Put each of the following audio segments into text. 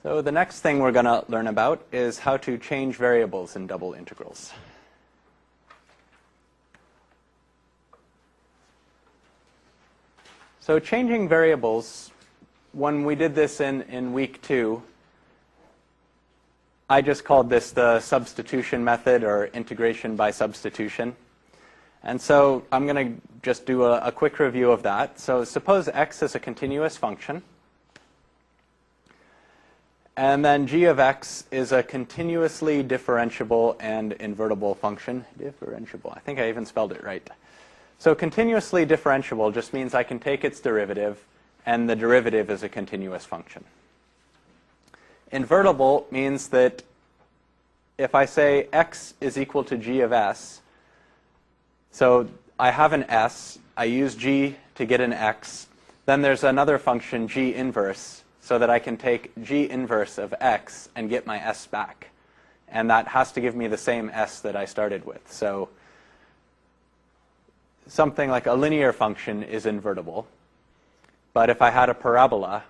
So the next thing we're going to learn about is how to change variables in double integrals. So changing variables, when we did this in week 2, I just called this the substitution method or integration by substitution. And so I'm going to just do a quick review of that. So suppose x is a continuous function. And then g of x is a continuously differentiable and invertible function. Differentiable. I think I even spelled it right. So continuously differentiable just means I can take its derivative, and the derivative is a continuous function. Invertible means that if I say x is equal to g of s, so I have an s, I use g to get an x, then there's another function g inverse, so that I can take g inverse of x and get my s back. And that has to give me the same s that I started with. So something like a linear function is invertible. But if I had a parabola,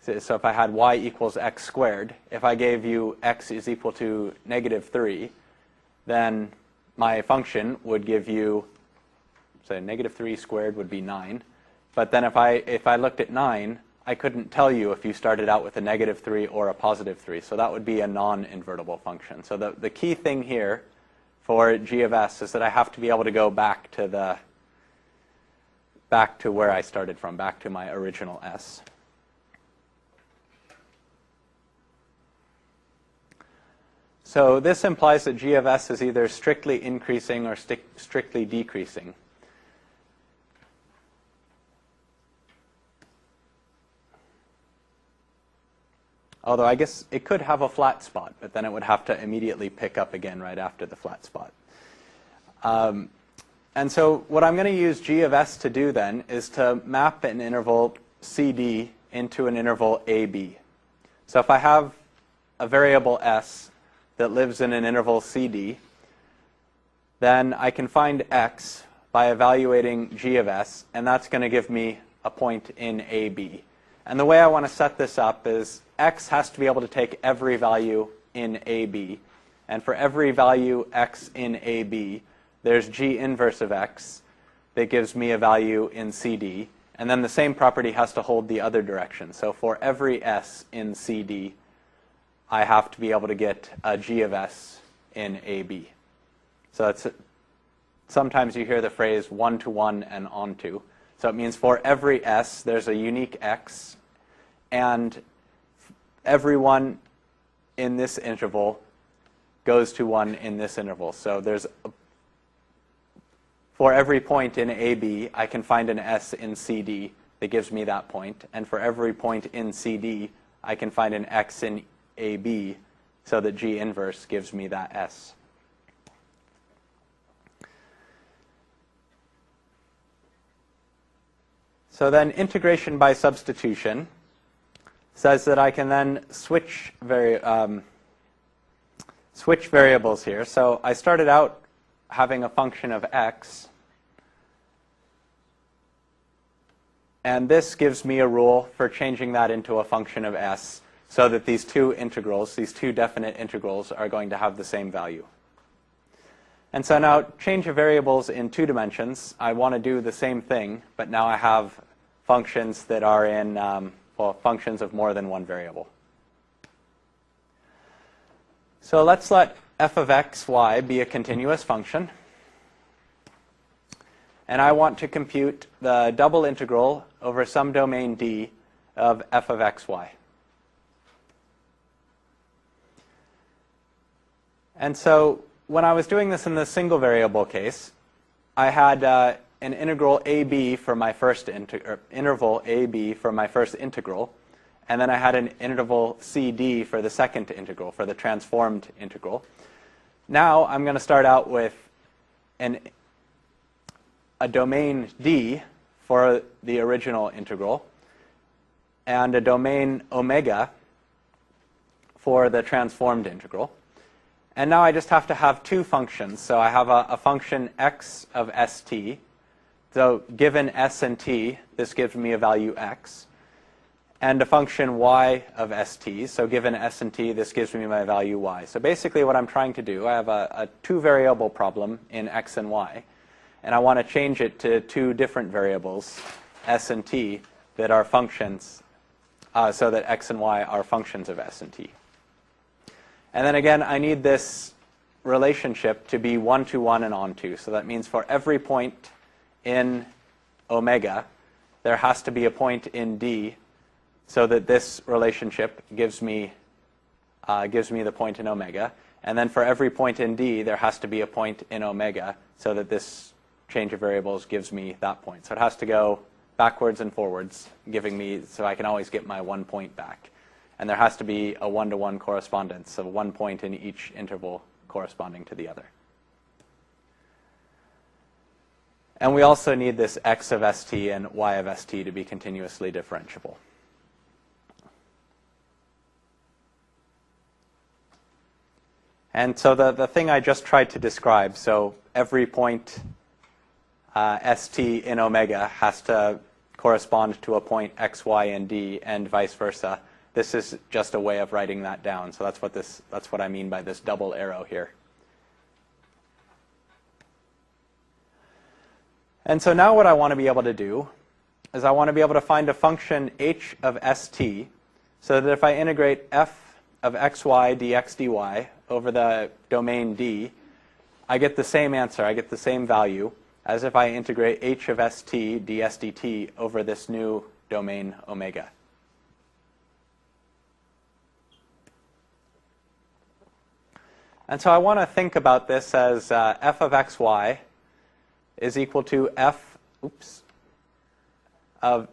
so if I had y equals x squared, if I gave you x is equal to -3, then my function would give you, so -3 squared would be 9. But then if I looked at 9, I couldn't tell you if you started out with a -3 or a +3. So that would be a non-invertible function. So the key thing here for g of s is that I have to be able to go back to where I started from, back to my original s. So this implies that g of s is either strictly increasing or strictly decreasing. Although I guess it could have a flat spot, but then it would have to immediately pick up again right after the flat spot. And so what I'm going to use g of s to do then is to map an interval CD into an interval AB. So if I have a variable s that lives in an interval CD, then I can find x by evaluating g of s, and that's going to give me a point in AB. And the way I want to set this up is x has to be able to take every value in AB. And for every value x in AB, there's g inverse of x that gives me a value in CD. And then the same property has to hold the other direction. So for every s in CD, I have to be able to get a g of s in AB. So it's, sometimes you hear the phrase one-to-one and onto. So it means for every s, there's a unique x, and everyone in this interval goes to 1 in this interval. So there's for every point in AB, I can find an s in CD that gives me that point. And for every point in CD, I can find an x in AB so that g inverse gives me that s. So then integration by substitution says that I can then switch variables here. So I started out having a function of x, and this gives me a rule for changing that into a function of s so that these two integrals, these two definite integrals, are going to have the same value. And so now, change of variables in 2 dimensions. I want to do the same thing, but now I have functions that are in, well, functions of more than one variable. So let's let f of x, y be a continuous function. And I want to compute the double integral over some domain D of f of x, y. And so when I was doing this in the single variable case, I had an integral AB for my first interval AB for my first integral, and then I had an interval CD for the second integral, for the transformed integral. Now I'm going to start out with a domain D for the original integral, and a domain omega for the transformed integral. And now I just have to have 2 functions. So I have a function x of st. So given s and t, this gives me a value x. and a function y of st. So given s and t, this gives me my value y. So basically what I'm trying to do, I have a two-variable problem in x and y, and I want to change it to two different variables, s and t, that are functions, so that x and y are functions of s and t. And then again, I need this relationship to be 1 to 1 and onto. So that means for every point in omega, there has to be a point in d, so that this relationship gives me the point in omega. And then for every point in d, there has to be a point in omega, so that this change of variables gives me that point. So it has to go backwards and forwards, giving me, so I can always get my 1 point back. And there has to be a 1-to-1 correspondence, so 1 point in each interval corresponding to the other. And we also need this x of st and y of st to be continuously differentiable. And so the thing I just tried to describe, so every point st in omega has to correspond to a point x, y, and d, and vice versa. This is just a way of writing that down. So that's what I mean by this double arrow here. And so now what I want to be able to do is I want to be able to find a function h of st, so that if I integrate f of xy dx dy over the domain D, I get the same answer, I get the same value as if I integrate h of st ds dt over this new domain omega. And so I want to think about this as f of xy is equal to f of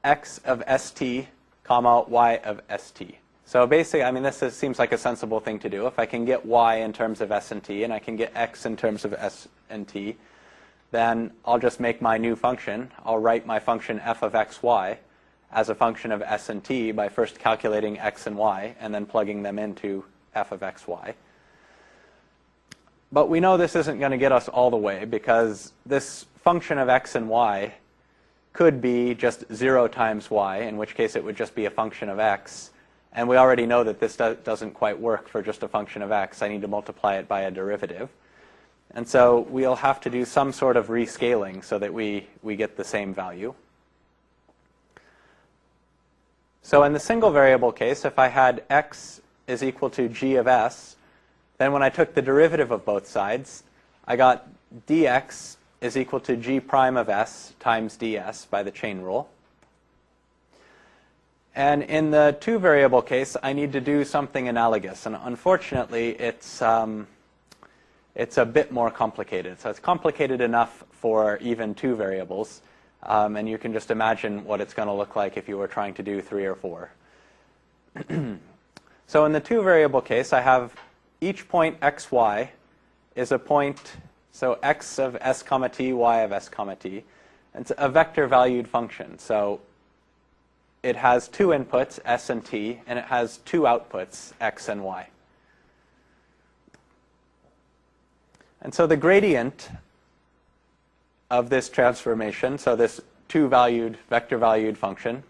x of st comma y of st. So basically, I mean, seems like a sensible thing to do. If I can get y in terms of s and t, and I can get x in terms of s and t, then I'll just make my new function. I'll write my function f of xy as a function of s and t by first calculating x and y, and then plugging them into f of xy. But we know this isn't going to get us all the way, because this function of x and y could be just 0 times y, in which case it would just be a function of x. And we already know that this doesn't quite work for just a function of x. I need to multiply it by a derivative. And so we'll have to do some sort of rescaling so that we get the same value. So in the single variable case, if I had x is equal to g of s, then when I took the derivative of both sides, I got dx is equal to g prime of s times ds by the chain rule. And in the two variable case, I need to do something analogous. And unfortunately, it's a bit more complicated. So it's complicated enough for even two variables. And you can just imagine what it's going to look like if you were trying to do 3 or 4. So in the two variable case, I have each point xy is a point, so x of s comma t, y of s comma t. It's a vector valued function. So it has two inputs, s and t, and it has two outputs, x and y. And so the gradient of this transformation, so this two-valued, vector-valued function,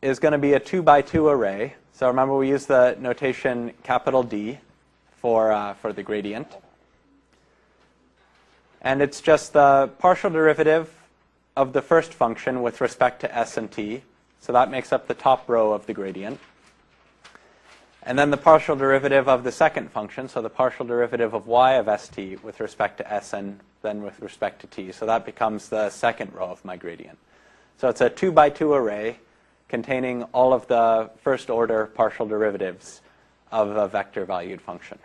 is going to be a 2-by-2 array. So remember, we use the notation capital D for the gradient. And it's just the partial derivative of the first function with respect to s and t. So that makes up the top row of the gradient. And then the partial derivative of the second function, so the partial derivative of y of st with respect to s and then with respect to t. So that becomes the second row of my gradient. So it's a 2-by-2 array containing all of the first order partial derivatives of a vector valued function.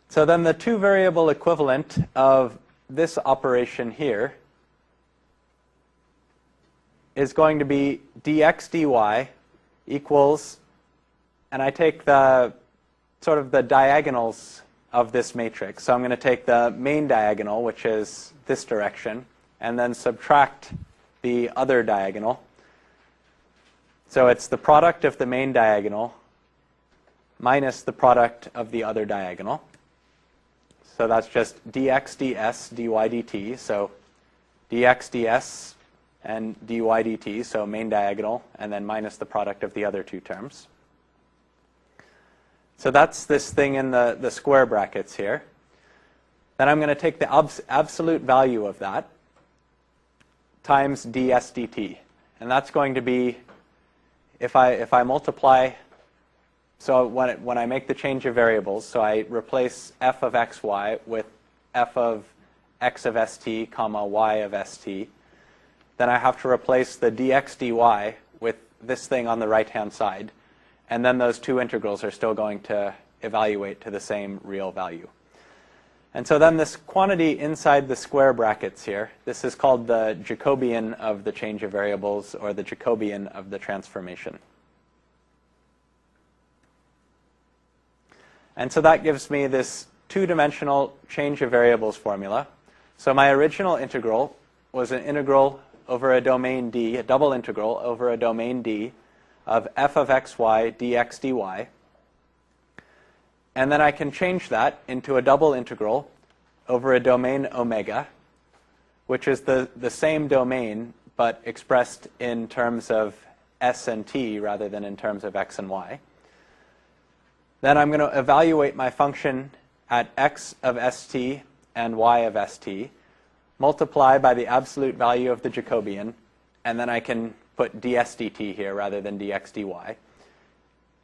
So then the two variable equivalent of this operation here is going to be dx dy equals, and I take the sort of the diagonals of this matrix. So I'm going to take the main diagonal, which is this direction, and then subtract the other diagonal. So it's the product of the main diagonal minus the product of the other diagonal. So that's just dx ds dy dt. So dx ds and dy dt, so main diagonal, and then minus the product of the other two terms. So that's this thing in the square brackets here. Then I'm going to take the absolute value of that times ds dt. And that's going to be, if I multiply, so when I make the change of variables, so I replace f of xy with f of x of st, comma y of st, then I have to replace the dx dy with this thing on the right-hand side. And then those two integrals are still going to evaluate to the same real value. And so then this quantity inside the square brackets here, this is called the Jacobian of the change of variables, or the Jacobian of the transformation. And so that gives me this two-dimensional change of variables formula. So my original integral was an integral over a domain D, a double integral over a domain D of f of xy dx dy. And then I can change that into a double integral over a domain omega, which is the same domain but expressed in terms of s and t rather than in terms of x and y. Then I'm going to evaluate my function at x of st and y of st, multiply by the absolute value of the Jacobian, and then I can put ds dt here rather than dx dy.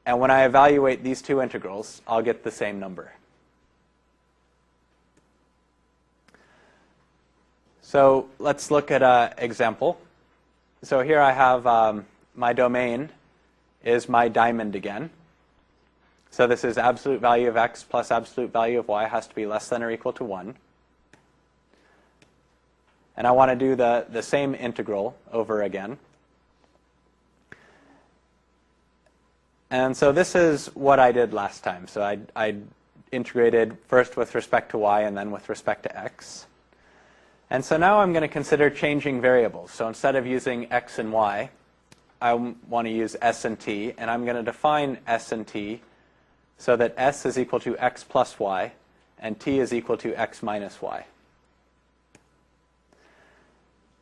And when I evaluate these two integrals, I'll get the same number. So let's look at an example. So here I have my domain is my diamond again. So this is absolute value of x plus absolute value of y has to be less than or equal to 1. And I want to do the same integral over again. And so this is what I did last time. So I integrated first with respect to y and then with respect to x. And so now I'm going to consider changing variables. So instead of using x and y, I want to use s and t. And I'm going to define s and t so that s is equal to x plus y and t is equal to x minus y.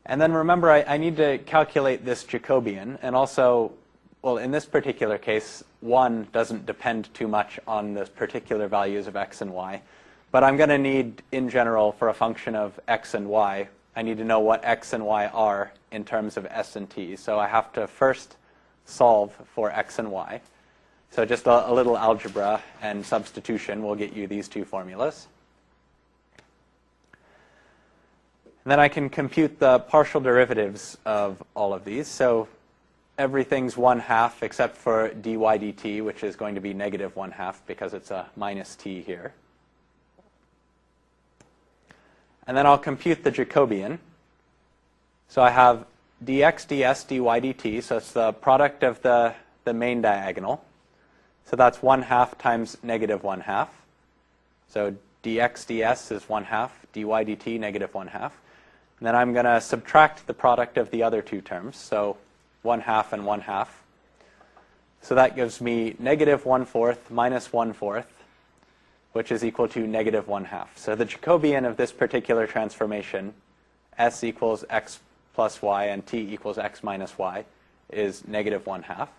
And then remember, I need to calculate this Jacobian. And also, well, in this particular case, 1 doesn't depend too much on the particular values of x and y. But I'm going to need, in general, for a function of x and y, I need to know what x and y are in terms of s and t. So I have to first solve for x and y. So just a little algebra and substitution will get you these two formulas. And then I can compute the partial derivatives of all of these. So everything's 1/2 except for dy dt, which is going to be negative 1/2 because it's a minus t here. And then I'll compute the Jacobian. So I have dx ds dy dt, so it's the product of the main diagonal. So that's 1/2 times negative 1/2. So dx ds is 1/2, dy dt negative 1/2. And then I'm going to subtract the product of the other two terms, so 1/2 and 1/2. So that gives me negative 1/4 minus 1/4, which is equal to negative 1/2. So the Jacobian of this particular transformation, s equals x plus y and t equals x minus y, is negative 1/2.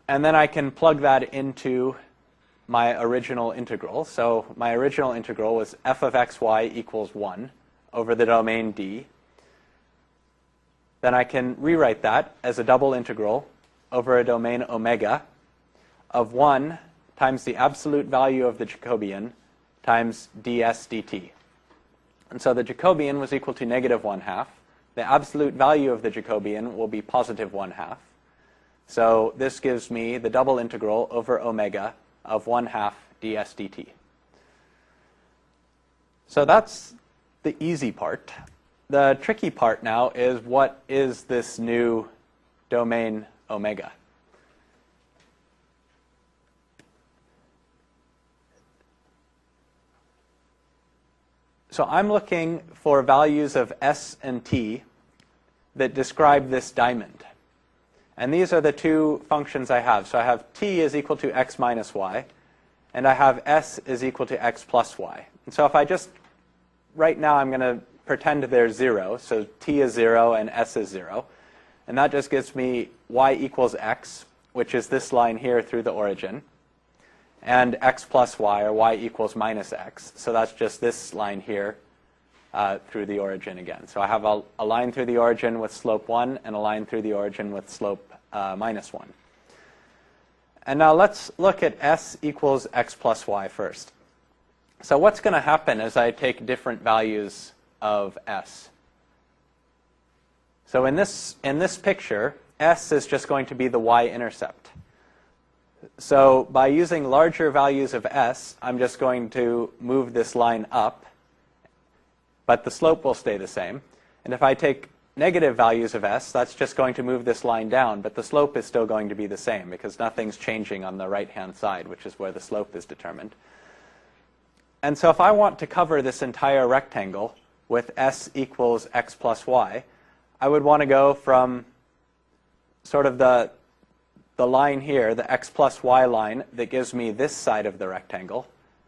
And then I can plug that into my original integral. So my original integral was f of xy equals 1 over the domain D. Then I can rewrite that as a double integral over a domain omega of 1 times the absolute value of the Jacobian times ds dt. And so the Jacobian was equal to negative 1/2. The absolute value of the Jacobian will be positive 1/2. So this gives me the double integral over omega of 1/2 ds dt. So that's the easy part. The tricky part now is, what is this new domain omega? So I'm looking for values of s and t that describe this diamond. And these are the two functions I have. So I have t is equal to x minus y, and I have s is equal to x plus y. And so if I just, right now I'm going to pretend there's 0, so t is 0 and s is 0. And that just gives me y equals x, which is this line here through the origin, and x plus y, or y equals minus x. So that's just this line here through the origin again. So I have a line through the origin with slope 1 and a line through the origin with slope minus 1. And now let's look at s equals x plus y first. So what's going to happen as I take different values of s? So in this picture, s is just going to be the y-intercept. So by using larger values of s, I'm just going to move this line up, but the slope will stay the same. And if I take negative values of s, that's just going to move this line down, but the slope is still going to be the same because nothing's changing on the right-hand side, which is where the slope is determined. And so if I want to cover this entire rectangle with s equals x plus y, I would want to go from sort of the line here, the x plus y line that gives me this side of the rectangle,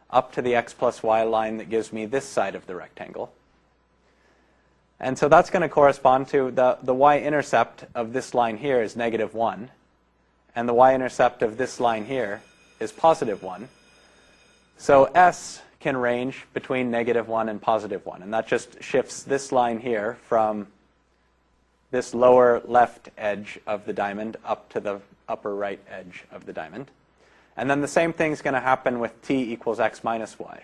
up to the x plus y line that gives me this side of the rectangle. And so that's going to correspond to the y-intercept of this line here is negative 1, and the y-intercept of this line here is positive 1. So s can range between negative 1 and positive 1, and that just shifts this line here from this lower left edge of the diamond up to the upper right edge of the diamond. And then the same thing's going to happen with t equals x minus y.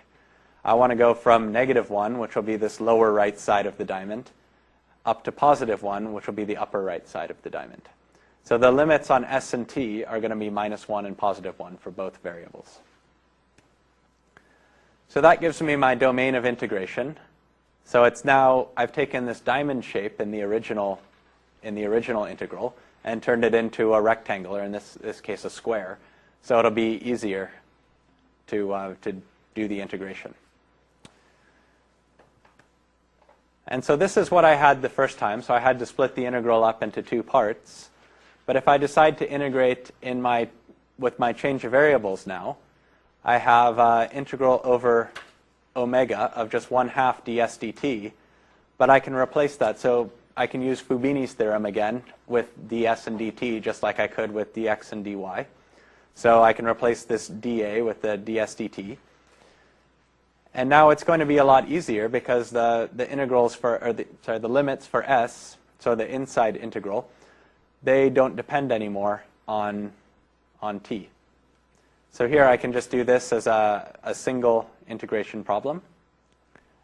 I want to go from negative 1, which will be this lower right side of the diamond, up to positive 1, which will be the upper right side of the diamond. So the limits on s and t are going to be minus 1 and positive 1 for both variables. So that gives me my domain of integration. So it's now, I've taken this diamond shape in the original integral and turned it into a rectangle, or in this case a square. So it'll be easier to do the integration. And so this is what I had the first time. So I had to split the integral up into two parts. But if I decide to integrate with my change of variables now, I have integral over omega of just 1/2 ds dt. But I can replace that. So I can use Fubini's theorem again with ds and dt, just like I could with dx and dy. So I can replace this dA with the ds dt. And now it's going to be a lot easier because the integrals the limits for s, so the inside integral, they don't depend anymore on t. So here I can just do this as a single integration problem.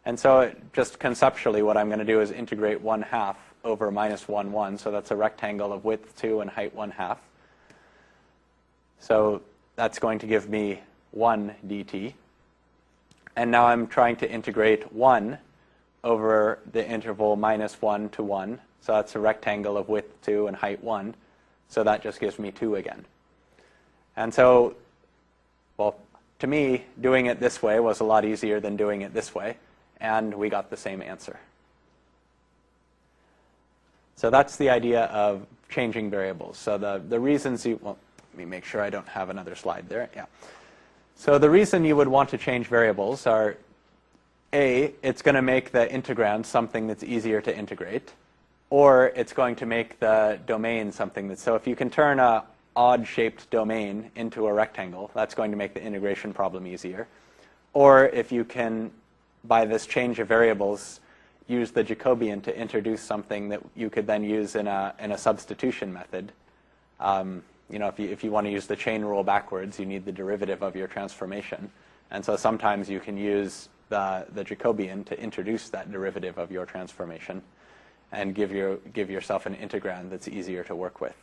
And so just conceptually what I'm going to do is integrate 1/2 over minus 1, 1. So that's a rectangle of width 2 and height 1/2. So that's going to give me 1 dt. And now I'm trying to integrate 1 over the interval minus 1 to 1. So that's a rectangle of width 2 and height 1. So that just gives me 2 again. And so, well, to me, doing it this way was a lot easier than doing it this way. And we got the same answer. So that's the idea of changing variables. So the reasons well, let me make sure I don't have another slide there. Yeah. So the reason you would want to change variables are, A, it's going to make the integrand something that's easier to integrate, or it's going to make the domain something that's, so if you can turn a odd-shaped domain into a rectangle, that's going to make the integration problem easier. Or if you can, by this change of variables, use the Jacobian to introduce something that you could then use in a substitution method. You know, if you want to use the chain rule backwards, you need the derivative of your transformation. And so sometimes you can use the Jacobian to introduce that derivative of your transformation and give yourself an integrand that's easier to work with.